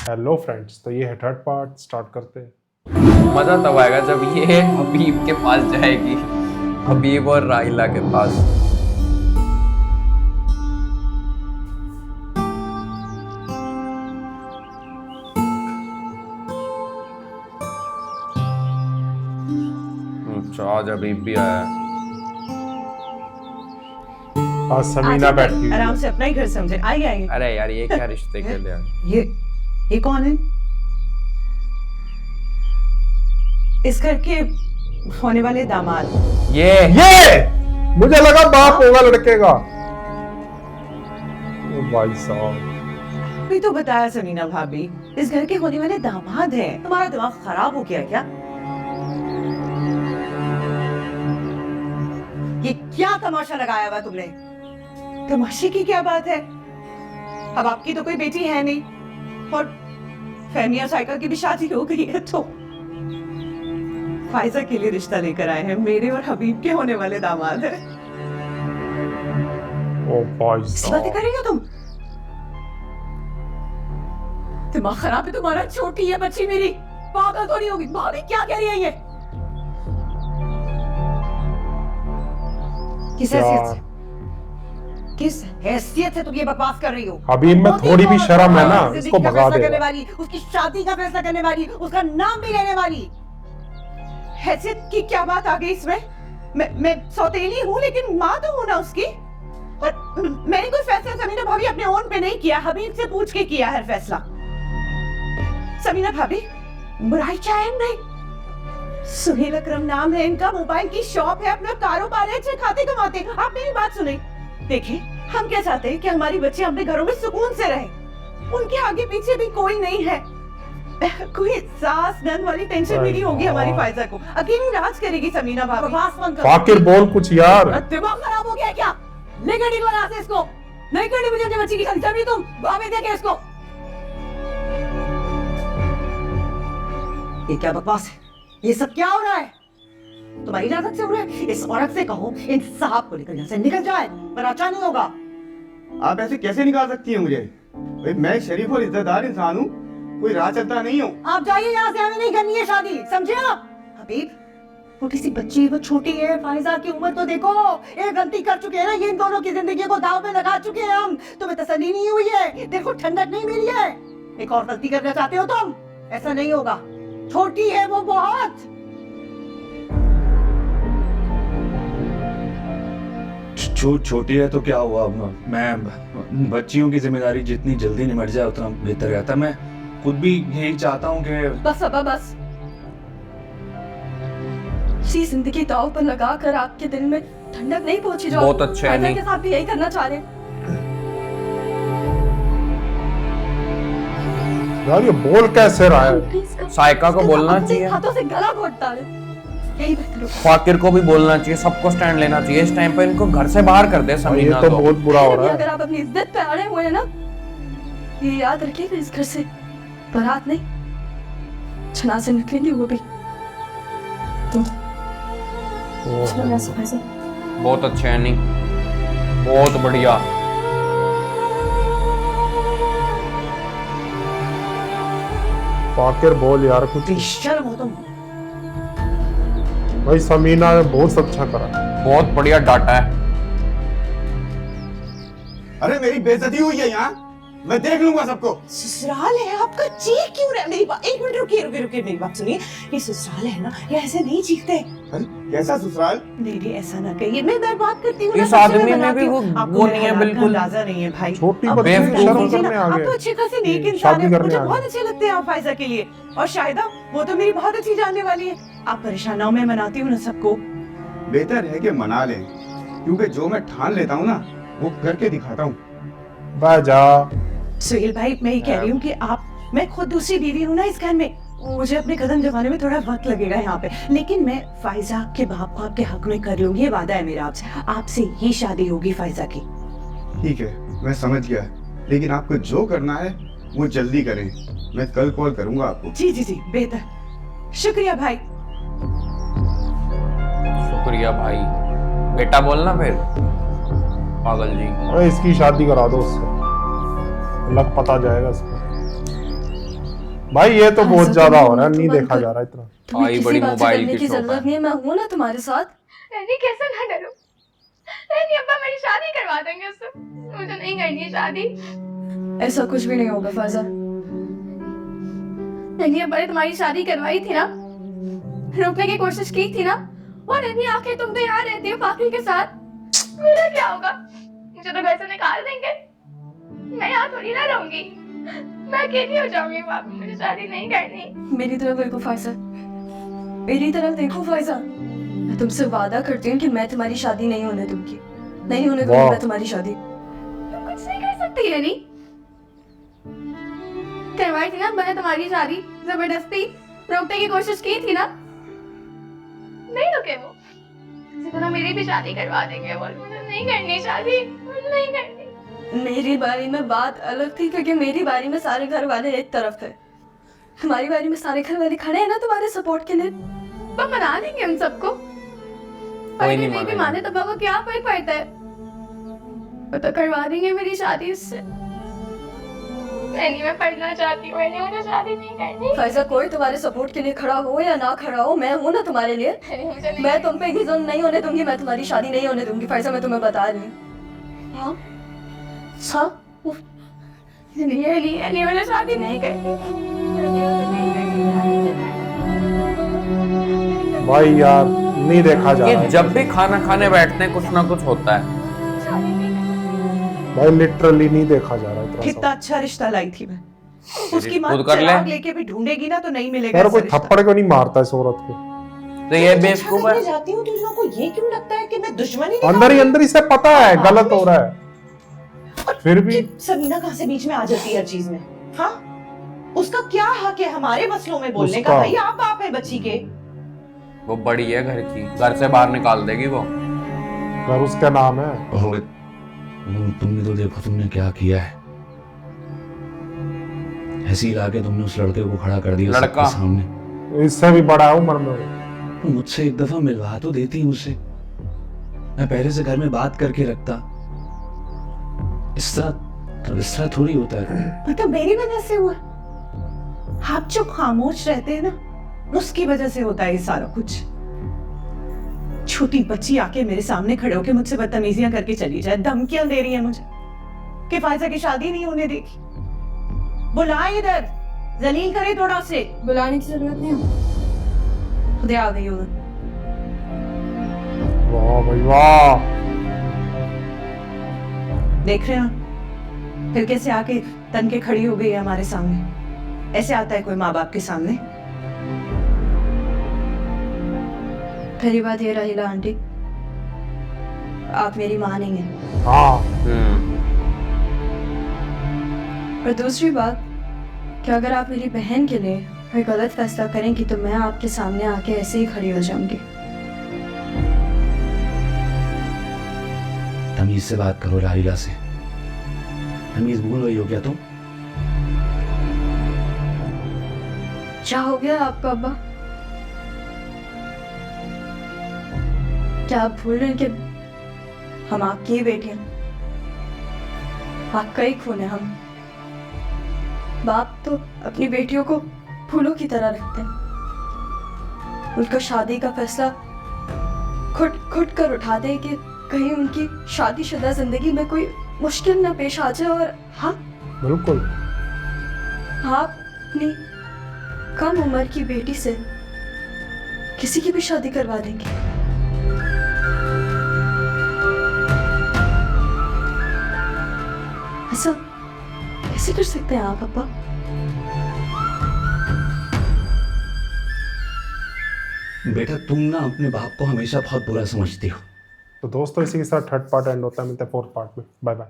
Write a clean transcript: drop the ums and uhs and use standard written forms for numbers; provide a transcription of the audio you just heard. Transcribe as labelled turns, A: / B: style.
A: Hello friends, तो ये है थर्ड पार्ट, स्टार्ट करते हैं।
B: मजा तब आएगा जब ये हबीब के पास जाएगी, हबीब और राहिला के पास। अच्छा, आज हबीब भी आया।
A: आज समीना बैठी हुई
C: आराम
A: है।
C: से अपना ही घर समझे। आइए आइए।
B: अरे यार, ये क्या रिश्ते के लिए?
C: ये कौन है? इस घर के होने वाले दामाद।
B: ये
A: मुझे लगा बाप होगा लड़के का। ओ भाई साहब,
C: अभी तो बताया समीना भाभी, इस घर के होने वाले दामाद हैं। तुम्हारा दिमाग खराब हो गया क्या? ये क्या तमाशा लगाया हुआ तुमने? तमाशे की क्या बात है? अब आपकी तो कोई बेटी है नहीं, और फहमिया साइका की भी शादी हो गई है, तो फायजा के लिए रिश्ता लेकर आए हैं। मेरे और हबीब के होने वाले दामाद है।
A: ओ भाई
C: ऐसी बातें
A: साहब।
C: कर रही हो तुम? दिमाग खराब है तुम्हारा? छोटी है बच्ची मेरी, पागल तो नहीं होगी? भाभी क्या कह रही है ये? किस हैसियत से, किस हैसियत से तुम ये बकवास कर रही हो?
A: हबीब में थोड़ी भी शर्म है ना, इसको भगा
C: फैसला करने
A: दे।
C: वाली, उसकी शादी का फैसला करने वाली, उसका नाम भी लेने वाली। हैसियत की क्या बात आ गई इसमें? मैं सौतेली हूँ, लेकिन माँ तो हूँ ना उसकी। और मैंने कोई फैसला समीना भाभी अपने ओन पे नहीं किया, हबीब से पूछ के किया है फैसला। समीना भाभी, बुराई चाहे नहीं, सुहेल अकरम नाम है इनका, मोबाइल की शॉप है, अपना कारोबार है, अच्छे खाते कमाते। आप मेरी बात सुने। देखिए, हम क्या चाहते हैं कि हमारी बच्चे अपने घरों में सुकून से रहे। उनके आगे पीछे भी कोई नहीं है। कोई सास नंद वाली टेंशन भी नहीं होगी हमारी फायजा को। अकेली राज करेगी समीना भाभी। बकवास बंद करो।
A: फाकिर बोल कुछ यार।
C: दिमाग खराब हो गया क्या? लेकर निकलो यहाँ से इसको। नहीं करनी मुझे अपनी बच्ची की शादी। जब तुम भाभी देखे इसको। ये क्या बकवास है? ये सब क्या हो रहा है? तुम्हारी इजाजत से हो रहा है? इस औरत से कहो इन साहब को लेकर यहाँ से निकल जाए, पर अच्छा नहीं होगा।
D: आप ऐसे कैसे निकाल सकती हैं मुझे? भाई मैं एक शरीफ और इज्जतदार इंसान हूँ, कोई राह चलता नहीं हूँ।
C: आप जाइए यहाँ से, हमें नहीं करनी है शादी, समझे आप? हबीब, छोटी सी बच्ची, वो छोटी है, फायजा की उम्र तो देखो। एक गलती कर चुके हैं ना, ये इन दोनों की जिंदगी को दाव में लगा चुके हैं हम। तुम्हें तसल्ली नहीं हुई है, देखो ठंडक नहीं मिली है। एक और गलती करना चाहते हो तुम? ऐसा नहीं होगा, छोटी है वो बहुत।
E: छोटी है तो क्या हुआ? मैं बच्चियों की जिम्मेदारी जितनी जल्दी निमट जाए उतना बेहतर रहता। मैं खुद भी यही चाहता हूँ कि
F: बस अब बस सी जिंदगी दाव पर लगा कर आपके दिल में ठंडक नहीं पहुंची जो
B: बहुत अच्छा है।
F: फायजा
B: नहीं
F: के साथ भी यही करना चाह रहे हैं।
A: यार ये बोल कैसे रहा है?
F: प्लीज कर।
B: साइका को
F: इसके
B: बोलना
F: अपने
B: चाहिए।
F: हाथों से गला घोट डाले, यही बेहतर होगा।
B: फाकिर को भी बोलना चाहिए, सबको स्टैंड लेना चाहिए। इस टाइम पे इनको घर से बाहर कर दे
A: और ये
B: समीना
A: तो
B: को।
A: बहुत बुरा हो रहा
F: अगर
A: है।
F: आप अपनी इज्जत पे अड़े हुए हैं ना, ये याद रखिएगा, इस घर से बारात नहीं, छना से निकलेंगे वो भी। तो चलो यहाँ से फायजा।
B: बहुत अच्छे हैं, नहीं बहुत बढ़िया।
A: फाकिर बोल यार कुछ।
C: बेशर्म हो तुम।
A: भाई समीना ने बहुत अच्छा करा।
B: बहुत बढ़िया डाटा है।
D: अरे मेरी बेइज्जती हुई है यहाँ, मैं देख लूंगा सबको।
C: ससुराल है आपका, चीख क्यों रहे? मेरी बात, एक मिनट रुकिए रुकिए रुकिए, मेरी बात सुनिए। ये ससुराल है ना, ये ऐसे नहीं चीखते।
D: अरे कैसा ससुराल?
C: नहीं ऐसा ना कहिए, मैं बात करती हूँ।
B: इस आदमी में भी वो नहीं है बिल्कुल।
C: अंदाजा नहीं है भाई।
A: छोटी
C: अब
A: बच्ची
B: बेवकूफ
A: शर्म
B: हो
A: करने आ
C: आप
A: गए।
C: तो अच्छे खासे नेक इंसान
A: शादी
C: हैं,
A: करने
C: मुझे
A: आ गए।
C: बहुत अच्छे लगते हैं आप फायजा के लिए। और शायदा वो तो मेरी बहुत अच्छी जानने वाली है। आप परेशान ना हो, मैं मनाती हूँ ना सबको।
D: बेहतर है कि मना लें, क्योंकि जो मैं ठान लेता हूँ ना वो करके दिखाता हूँ।
A: जा।
C: सुहेल भाई, मैं ये कह रही हूँ कि मैं खुद दूसरी बीवी हूँ ना इस घर में। मुझे अपने कदम जमाने में थोड़ा वक्त लगेगा यहाँ पे, लेकिन मैं फायजा के बाप को आपके हक में कर लूंगी। ये वादा है मेरा आपसे। आपसे ही शादी होगी फायजा की।
D: ठीक है, मैं समझ गया, लेकिन आपको जो करना है वो जल्दी करें। मैं कल कॉल करूंगा आपको।
C: जी जी जी, बेहतर। शुक्रिया भाई।
B: शुक्रिया भाई। बेटा बोलना फिर, पागल जी।
A: अरे इसकी शादी करा दो उससे, लग पता जाएगा इसको। भाई ये तो बहुत
F: ऐसा
A: ज्यादा
F: तो
A: हो रहा है,
F: नहीं,
A: नहीं
F: तो
A: देखा
F: मन
A: जा रहा इतना।
F: तुम्हें
B: आई
F: किसी
B: बड़ी
F: बात से
B: मोबाइल
F: डरने
B: की
F: की
B: शॉप
F: जरूरत
B: है।
F: नहीं है, मैं हूं ना तुम्हारे साथ।
G: नहीं कैसे ना डरो। नहीं अब्बा मेरी शादी करवा देंगे उससे। मुझे नहीं करनी है शादी।
F: ऐसा कुछ भी नहीं होगा फायजा।
G: नहीं अब्बा ने तुम्हारी शादी करवाई थी ना, रोकने की कोशिश की थी ना, और नहीं आखिर तुम तो यहाँ रहती हो पाखिल के साथ। मेरा क्या होगा? मुझे तो घर से निकाल देंगे। मैं यहाँ थोड़ी ना रहूंगी, मैं अकेली हो जाऊंगी। पापा मुझे शादी नहीं करनी।
F: मेरी तरफ देखो फायजा, मेरी तरफ देखो फायजा। मैं तुमसे वादा करती हूँ कि मैं तुम्हारी शादी नहीं होने दूंगी, नहीं होने दूंगी
A: वाह।
F: मैं तुम्हारी शादी।
G: तुम कुछ नहीं कर सकती है नहीं। करवाई थी ना मैंने तुम्हारी शादी, जबरदस्ती रोकने की कोशिश की थी ना, नहीं रुके वो। इसी तरह मेरी भी शादी करवा देंगे। बोल मुझे नहीं करनी शादी, मुझे नहीं करनी।
F: मेरी बारी में बात अलग थी, क्योंकि मेरी बारी में सारे घर वाले एक तरफ थे। तुम्हारी बारी में सारे घर वाले खड़े हैं ना तुम्हारे सपोर्ट के लिए।
G: तो मना देंगे हम सबको।
B: कोई नहीं
G: भी
B: मानेगा।
G: माने तो बाबा क्या फर्क पड़ता है। वो तो करवा देंगे मेरी शादी उससे। मैं पढ़ना चाहती हूँ, मुझे शादी नहीं करनी।
F: फैजा कोई तुम्हारे सपोर्ट के लिए खड़ा हो या ना खड़ा हो, मैं हूं ना तुम्हारे लिए।
G: मुझे नहीं
F: मैं तुम पे ही जुल्म नहीं होने दूंगी, मैं तुम्हारी शादी नहीं होने दूंगी फैजा, मैं तुम्हें बता रही हूँ। हाँ हाँ
G: नहीं मुझे शादी नहीं करनी।
A: भाई यार नहीं देखा जा रहा
B: ये
A: है
B: जब भी खाना खाने बैठते हैं कुछ ना कुछ होता है।
G: शादी नहीं करनी।
A: भाई, लिटरली नहीं देखा जा रहा इतना
C: कितना अच्छा रिश्ता लाई थी मैं। उसकी माँ
B: खुद कर ले।
C: चिराग लेके भी ढूंढेगी ना तो नहीं मिलेगा
A: यार
C: ऐसा
A: कोई
C: रिश्ता।
A: थप्पड़ क्यों नहीं मारता इस औरत को?
B: तो ये
C: मैं
B: बेवकूफ
C: करने
B: है।
C: जाती हूँ तो इन लोगों को ये क्यों लगता है कि मैं दुश्मनी
A: अंदर ही से पता है गलत हो रहा है, फिर भी
C: समीना कहाँ से बीच में आ जाती है हर चीज में? हाँ, उसका क्या हक है हमारे मसलों में बोलने का?
A: उसका-
C: भाई आप बाप है बच्ची के।
B: वो बड़ी है घर की, घर से बाहर निकाल देगी वो।
A: घर उसका नाम है।
E: ओह, तुमने तो देखो तुमने क्या किया है। ऐसे ही लाके तुमने उस लड़के को खड़ा कर दिया
B: लड़का?
E: सबके सामने।
A: इससे भी बड़ा है उम्र में वो।
E: मुझसे एक दफा मिलवा तो देती मुझसे, मैं पहले से घर में बात करके रखता। इस तरह थोड़ी होता है।
C: मतलब मेरी वजह से हुआ? आप जो खामोश रहते हैं ना, उसकी वजह से होता है ये सारा कुछ। छोटी बच्ची आके मेरे सामने खड़े होके मुझसे बदतमीजियां करके चली जाए, धमकियां दे रही है मुझे कि फायजा की शादी नहीं होने देगी। बुलाए इधर, जलील करे थोड़ा से।
F: बुलाने की जरूरत नहीं है, खुद आ गई हूँ।
A: वाह भाई वाह।
C: देख रहे हैं आप? फिर कैसे आके तन के खड़ी हो गई है हमारे सामने। ऐसे आता है कोई माँ बाप के सामने?
F: पहली बात ये रही आंटी, आप मेरी माँ नहीं हैं।
A: हाँ
F: और दूसरी बात कि अगर आप मेरी बहन के लिए कोई गलत फैसला करेंगी तो मैं आपके सामने आके ऐसे ही खड़ी हो जाऊंगी।
E: तमीज से बात करो लाइला से। तमीज भूल गई हो क्या तुम?
F: क्या हो गया आपका अब्बा? क्या आप भूल रहे हैं कि हम आपकी ही बेटी हैं, आपका ही खून है। हम बाप तो अपनी बेटियों को फूलों की तरह रखते हैं। उनका शादी का फैसला खुद कर उठाते हैं कि कहीं उनकी शादीशुदा जिंदगी में कोई मुश्किल न पेश आ जाए। और हाँ,
A: बिल्कुल।
F: आप अपनी कम उम्र की बेटी से किसी की भी शादी करवा देंगे। ऐसा कैसे कर सकते हैं आप पापा?
E: बेटा तुम ना अपने बाप को हमेशा बहुत बुरा समझती हो।
A: तो दोस्तों इसी के साथ थर्ड पार्ट एंड होता है, मिलते हैं फोर्थ पार्ट में। Bye bye.